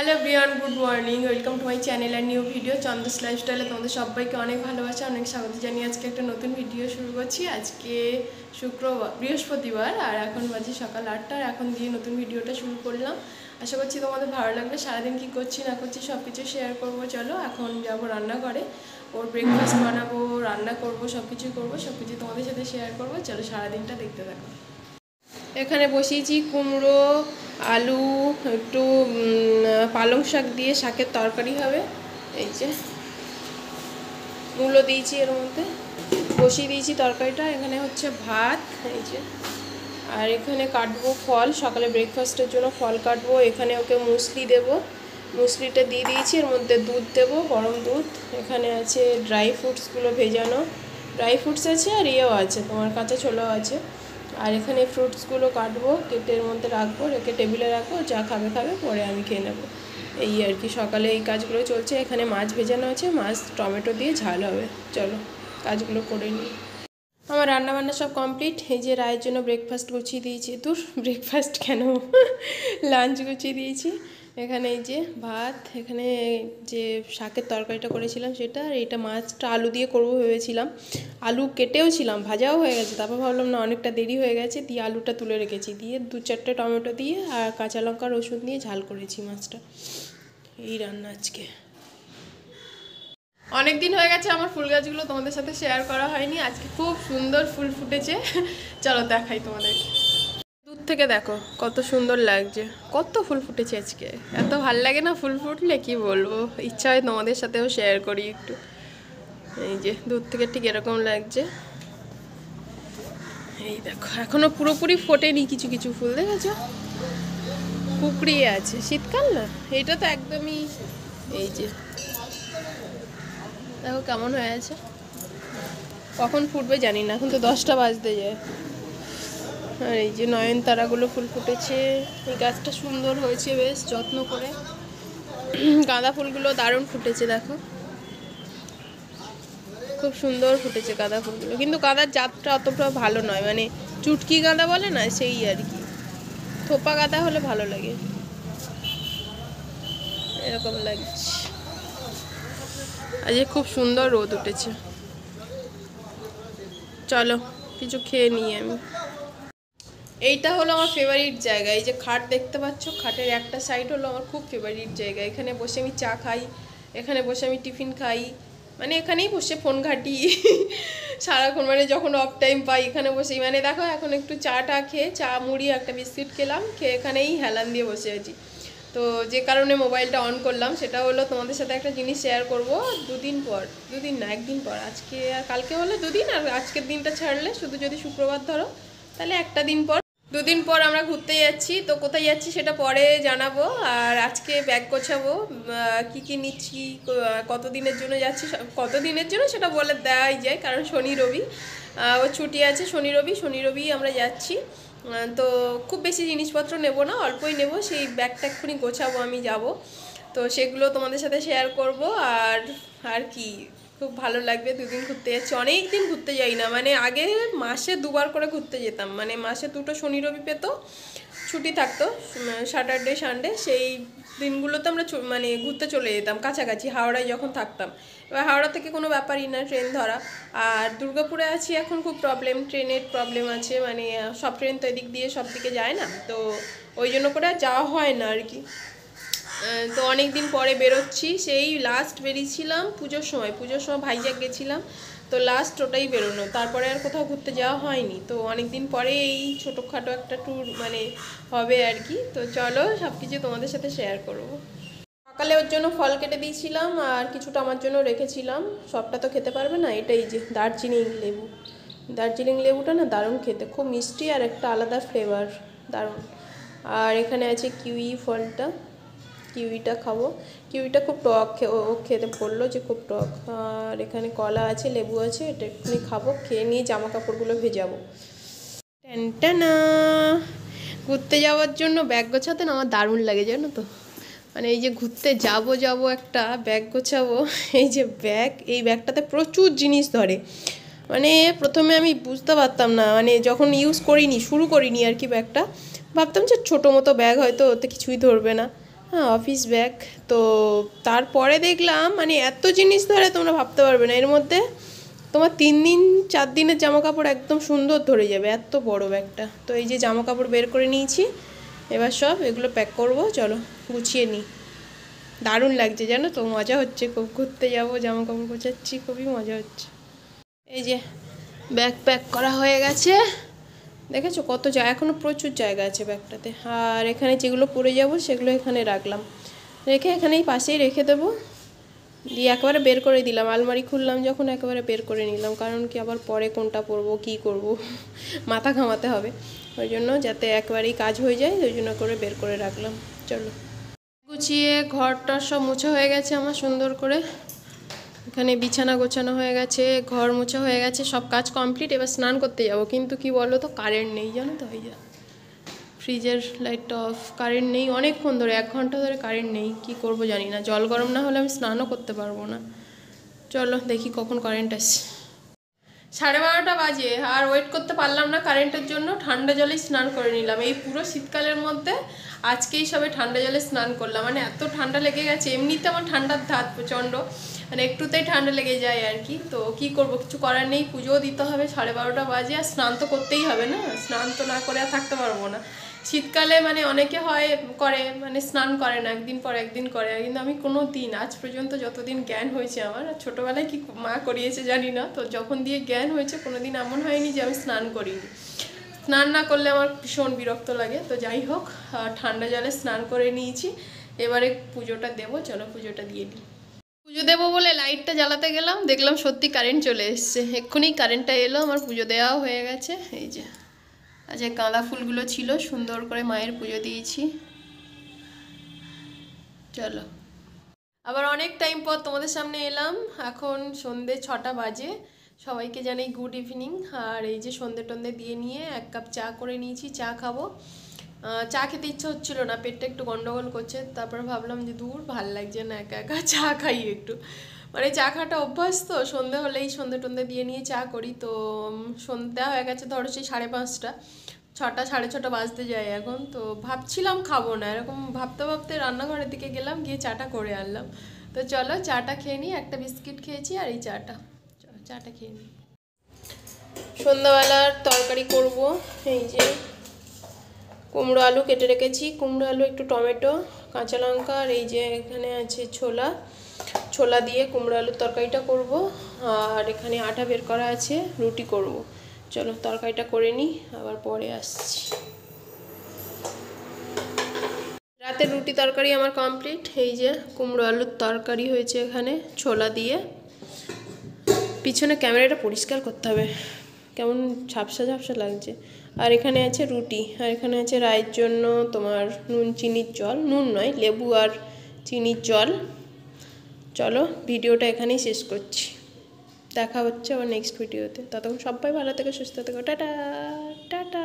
Hello everyone, good morning. Welcome to my channel আর new video চন্দস লাইফস্টাইলে তোমাদের সবাইকে অনেক ভালোবাসা, অনেক স্বাগত জানিয়ে আজকে একটা নতুন ভিডিও শুরু করছি। আজকে বৃহস্পতিবার আর এখন বাজে সকাল 8টা। এখন দিয়ে নতুন ভিডিওটা শুরু করলাম। আশা করছি তোমাদের ভালো লাগবে। সারাদিন কী করছি না করছি সব কিছু শেয়ার করবো। চলো এখন যাবো রান্নাঘরে, ওর ব্রেকফাস্ট বানাবো, রান্না করবো, সব কিছুই করবো, সব কিছু তোমাদের সাথে শেয়ার করবো। চলো সারাদিনটা দেখতে থাকো। এখানে বসিয়েছি কুমড়ো, আলু, একটু পালং শাক দিয়ে শাকের তরকারি হবে। এই যে মূলো দিয়েছি, এর মধ্যে বসিয়ে দিয়েছি তরকারিটা। এখানে হচ্ছে ভাত, এই যে। আর এখানে কাটবো ফল, সকালে ব্রেকফাস্টের জন্য ফল কাটবো। এখানে ওকে মুসলি দেবো, মুসলিটা দিয়ে দিয়েছি। এর মধ্যে দুধ দেবো, গরম দুধ। এখানে আছে ড্রাই ফ্রুটসগুলো ভেজানো, ড্রাই ফ্রুটস আছে আর ইয়েও আছে, তোমার কাঁচা ছোলাও আছে। আর এখানে ফ্রুটসগুলো কাটবো, কেটে এর মধ্যে রাখবো, রেখে টেবিলে রাখবো। যা খাবে খাবে, পরে আমি খেয়ে নেবো। এই আর কি, সকালে এই কাজগুলো চলছে। এখানে মাছ ভেজানো আছে, মাছ টমেটো দিয়ে ঝাল হবে। চলো কাজগুলো করে নিই। আমার রান্নাবান্না সব কমপ্লিট। এই যে রায়ের জন্য ব্রেকফাস্ট গুছিয়ে দিয়েছি। ব্রেকফাস্ট কেন, লাঞ্চ গুছিয়ে দিয়েছি। এখানে এই যে ভাত, এখানে যে শাকের তরকারিটা করেছিলাম সেটা, আর এটা মাছটা আলু দিয়ে করবো ভেবেছিলাম। আলু কেটেও ছিলাম, ভাজাও হয়ে গেছে। তারপর ভাবলাম না, অনেকটা দেরি হয়ে গেছে, দিয়ে আলুটা তুলে রেখেছি, দিয়ে 2-4টে টমেটো দিয়ে আর কাঁচা লঙ্কা রসুন দিয়ে ঝাল করেছি মাছটা। এই রান্না আজকে। অনেক দিন হয়ে গেছে আমার ফুল গাছগুলো তোমাদের সাথে শেয়ার করা হয়নি। আজকে খুব সুন্দর ফুল ফুটেছে, চলো দেখাই তোমাদেরকে। দূর থেকে দেখো কত সুন্দর লাগছে, কত ফুল ফুটেছে আজকে। এত ভাল লাগে না ফুল ফুটলে, কি বলবো। ইচ্ছা হয় তোমাদের সাথেও শেয়ার করি একটু। এই যে দূর থেকে ঠিক এরকম লাগছে। এই দেখো এখনো পুরোপুরি ফোটেনি, কিছু কিছু ফুল দেখেছো কুকড়িয়ে আছে। শীতকাল না, এইটা তো একদমই। এই যে দেখো কেমন হয়ে আছে। কখন ফুটবে জানি না, এখন তো 10টা বাজতে যায়। আর এই যে নয়নতারাগুলো ফুল ফুটেছে। এই গাছটা সুন্দর হয়েছে, বেশ যত্ন করে। গাঁদা ফুলগুলো দারুণ ফুটেছে, দেখো খুব সুন্দর ফুটেছে গাঁদা ফুলগুলো। কিন্তু গাঁদার জাতটা অতটা ভালো নয়, মানে চুটকি গাঁদা বলে না, সেই আর কি। থোপা গাঁদা হলে ভালো লাগে। এরকম লাগছে। আজকে খুব সুন্দর রোদ উঠেছে। চলো কিছু খেয়ে নিই আমি। এইটা হলো আমার ফেভারিট জায়গা। এই যে খাট দেখতে পাচ্ছ, খাটের একটা সাইড হলো আমার খুব ফেভারিট জায়গা। এখানে বসে আমি চা খাই, এখানে বসে আমি টিফিন খাই, মানে এখানেই বসে ফোন ঘাঁটি সারাক্ষণ। মানে যখন অফ টাইম পাই এখানে বসেই, মানে দেখো এখন একটু চাটা খেয়ে, চা মুড়ি একটা বিস্কিট খেলাম, খেয়ে এখানেই হেলান দিয়ে বসে আছি। তো যে কারণে মোবাইলটা অন করলাম সেটা হলো তোমাদের সাথে একটা জিনিস শেয়ার করব। দুদিন না, একদিন পর, আজকে আর কালকে হলো 2 দিন, আর আজকের দিনটা ছাড়লে শুধু যদি শুক্রবার ধরো, তাহলে একটা দিন পর, 2 দিন পর আমরা ঘুরতে যাচ্ছি। তো কোথায় যাচ্ছি সেটা পরে জানাবো। আর আজকে ব্যাগ গোছাবো, কি কি নিচ্ছি, কতদিনের জন্য যাচ্ছি, কতদিনের জন্য সেটা বলে দেওয়াই যায়, কারণ শনি রবি ও ছুটি আছে। শনি রবি আমরা যাচ্ছি। তো খুব বেশি জিনিসপত্র নেব না, অল্পই নেব। সেই ব্যাগটা এক্ষুনি গোছাবো, আমি যাব। তো সেগুলো তোমাদের সাথে শেয়ার করব। আর কি, খুব ভালো লাগবে। 2 দিন ঘুরতে যাচ্ছি, অনেক দিন ঘুরতে যাই না। মানে আগে মাসে 2বার করে ঘুরতে যেতাম, মানে মাসে 2টো শনি রবি পেতো, ছুটি থাকতো, স্যাটারডে সানডে। সেই দিনগুলোতে আমরা মানে ঘুরতে চলে যেতাম কাছাকাছি, হাওড়ায় যখন থাকতাম। এবার হাওড়া থেকে কোনো ব্যাপারই না, ট্রেন ধরা। আর দুর্গাপুরে আছি এখন, খুব প্রবলেম, ট্রেনের প্রবলেম আছে। মানে সব ট্রেন তো এদিক দিয়ে সব দিকে যায় না, তো ওই জন্য করে আর যাওয়া হয় না আর কি। তো অনেক দিন পরে বেরোচ্ছি। সেই লাস্ট বেরিয়েছিলাম পুজোর সময় ভাইজ্যাক গেছিলাম। তো লাস্ট ওটাই বেরোনো, তারপরে আর কোথাও ঘুরতে যাওয়া হয়নি। তো অনেক দিন পরে এই ছোটোখাটো একটা ট্যুর মানে হবে আর কি। তো চলো সব কিছু তোমাদের সাথে শেয়ার করবো। সকালে ওর জন্য ফল কেটে দিয়েছিলাম, আর কিছুটা আমার জন্য রেখেছিলাম। সবটা তো খেতে পারবে না। এটাই যে দার্জিলিং লেবুটা না দারুণ খেতে, খুব মিষ্টি আর একটা আলাদা ফ্লেভার, দারুণ। আর এখানে আছে কিউই ফলটা, কিউইটা খাবো। কিউইটা খুব টক, ও খেতে বললো যে খুব টক। আর এখানে কলা আছে, লেবু আছে, এটা এক্ষুনি খাবো, খেয়ে নিয়ে জামা কাপড়গুলো ভেজাবো। টানটানা, ঘুরতে যাওয়ার জন্য ব্যাগ গোছাতে না আমার দারুণ লাগে, জানো তো। মানে এই যে ঘুরতে যাব একটা ব্যাগ গোছাবো, এই যে ব্যাগ, এই ব্যাগটাতে প্রচুর জিনিস ধরে। মানে প্রথমে আমি বুঝতে পারতাম না, মানে যখন শুরু করিনি আর কি ব্যাগটা, ভাবতাম যে ছোটো মতো ব্যাগ, হয়তো ওতে কিছুই ধরবে না। হ্যাঁ অফিস ব্যাগ। তো তারপরে দেখলাম মানে এত জিনিস ধরে তোমরা ভাবতে পারবে না, এর মধ্যে তোমার 3 দিন 4 দিনের জামা কাপড় একদম সুন্দর ধরে যাবে, এত বড় ব্যাগটা। তো এই যে জামা কাপড় বের করে নিয়েছি, এবার সব এগুলো প্যাক করব, চলো গুছিয়ে নিই। দারুণ লাগছে জানো তো, মজা হচ্ছে খুব, ঘুরতে যাবো জামা কাপড় গোছাচ্ছি, খুবই মজা হচ্ছে। এই যে ব্যাগ প্যাক করা হয়ে গেছে, দেখেছো কত জায়গা, এখনও প্রচুর জায়গা আছে ব্যাগটাতে। আর এখানে যেগুলো পরে যাব সেগুলো এখানে রাখলাম, রেখে এখানেই পাশেই রেখে দেবো, দিয়ে একেবারে বের করে দিলাম। আলমারি খুললাম যখন একেবারে বের করে নিলাম, কারণ কি আবার পরে কোনটা পরবো কী করব মাথা ঘামাতে হবে, ওই জন্য যাতে একবারেই কাজ হয়ে যায় ওই জন্য করে বের করে রাখলাম। চলো গুছিয়ে ঘরটা সব মোছা হয়ে গেছে আমার সুন্দর করে, এখানে বিছানা গোছানো হয়ে গেছে, ঘর মোছা হয়ে গেছে, সব কাজ কমপ্লিট। এবার স্নান করতে যাব, কিন্তু কি বলো তো কারেন্ট নেই জানো তো, ওই যে ফ্রিজের লাইটটা অফ, কারেন্ট নেই অনেকক্ষণ ধরে, 1 ঘন্টা ধরে কারেন্ট নেই। কি করব জানি না, জল গরম না হলে আমি স্নানও করতে পারবো না। চলো দেখি কখন কারেন্ট আসে। 12:30 বাজে, আর ওয়েট করতে পারলাম না কারেন্টের জন্য, ঠান্ডা জলেই স্নান করে নিলাম। এই পুরো শীতকালের মধ্যে আজকেই সবে ঠান্ডা জলে স্নান করলাম, মানে এত ঠান্ডা লেগে গেছে। এমনিতে আমার ঠান্ডার ধাত প্রচণ্ড, মানে একটুতেই ঠান্ডা লেগে যায় আর কি। তো কি করব, কিছু করার নেই, পুজোও দিতে হবে, 12:30 বাজে, আর স্নান তো করতেই হবে না, স্নান তো না করে আর থাকতে পারবো না। শীতকালে মানে অনেকে হয় করে, মানে স্নান করে না, একদিন পর একদিন করে, কিন্তু আমি কোনো দিন আজ পর্যন্ত যতদিন জ্ঞান হয়েছে আমার, ছোটোবেলায় কি মা করিয়েছে জানি না, তো যখন দিয়ে জ্ঞান হয়েছে কোনো দিন এমন হয়নি যে আমি স্নান করিনি। স্নান না করলে আমার ভীষণ বিরক্ত লাগে। তো যাই হোক, ঠান্ডা জলে স্নান করে নিয়েছি, এবারে পুজোটা দেবো, চলো পুজোটা দিয়ে নিই। পুজো দেবো বলে লাইটটা জ্বালাতে গেলাম, দেখলাম সত্যি কারেন্ট চলে এসছে, এক্ষুনি কারেন্টটা এলো, আমার পুজো দেওয়াও হয়ে গেছে। এই যে আচ্ছা গাঁদা ফুলগুলো ছিল, সুন্দর করে মায়ের পুজো দিয়েছি। চলো আবার অনেক টাইম পর তোমাদের সামনে এলাম, এখন সন্ধে 6টা বাজে। সবাইকে জানাই গুড ইভিনিং। আর এই যে সন্ধে টন্ধে দিয়ে নিয়ে 1 কাপ চা করে নিয়েছি, চা খাবো। চা খেতে ইচ্ছে হচ্ছিল না, পেটটা একটু গন্ডগোল করছে, তারপর ভাবলাম যে দূর ভাল লাগছে না একা একা, চা খাই একটু, মানে চা খাটা অভ্যাস তো, সন্ধে হলেই সন্ধে টন্ধে দিয়ে নিয়ে চা করি। তো সন্ধ্যা হয়ে গেছে ধরো সেই 5:30, 6টা 6:30 বাজতে যায় এখন। তো ভাবছিলাম খাবো না, এরকম ভাবতে ভাবতে রান্নাঘরের দিকে গেলাম, গিয়ে চাটা করে আনলাম। তো চলো চাটা খেয়ে নিই, একটা বিস্কিট খেয়েছি আর এই চাটা, চলো চাটা খেয়ে নিই। সন্ধ্যাবেলার তরকারি করব, এই যে কুমড়ো আলু কেটে রেখেছি, কুমড়ো আলু একটু টমেটো কাঁচা লঙ্কা, আর এই যে এখানে আছে ছোলা, ছোলা দিয়ে কুমড়ো আলুর তরকারিটা করব। আর এখানে আটা বের করা আছে, রুটি করব। চলো তরকারিটা করে নিই, আবার পরে আসছি। রাতের রুটি তরকারি আমার কমপ্লিট, এই যে কুমড়ো আলুর তরকারি হয়েছে এখানে ছোলা দিয়ে। পিছনে ক্যামেরাটা পরিষ্কার করতে হবে, কেমন ঝাপসা ঝাপসা লাগছে। আর এখানে আছে রুটি, আর এখানে আছে রায়ের জন্য তোমার নুন চিনির জল, নুন নয় লেবু আর চিনির জল। চলো ভিডিওটা এখানেই শেষ করছি, দেখা হচ্ছে আবার নেক্সট ভিডিওতে। ততক্ষণ সবাই ভালো থেকো, সুস্থ থেকো, টাটা টাটা।